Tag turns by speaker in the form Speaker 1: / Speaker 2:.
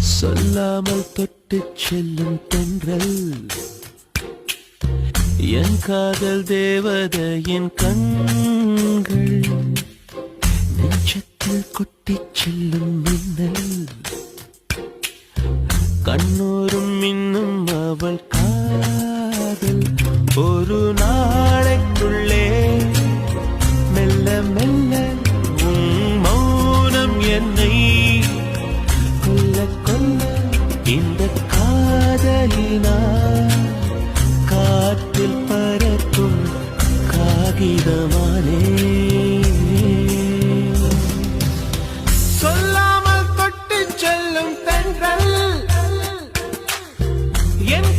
Speaker 1: சொல்லாமல் தொட்டு செல்லும் தென்றல் என் காதல் தேவதையின் கண்கள் நெஞ்சத்தில் கொட்டி செல்லும் மின்னல் கண்ணோரும் இன்னும் அவள் காதல் ஒரு நாளைக்குள்ளே மெல்ல மெல்ல உன் மௌனம் என்னை கொல்ல கொல்ல இந்த காதலினால் காற்றில் பறக்கும் காகிதமானே சொல்லாமல் தொட்டு செல்லும் தென்றல் என்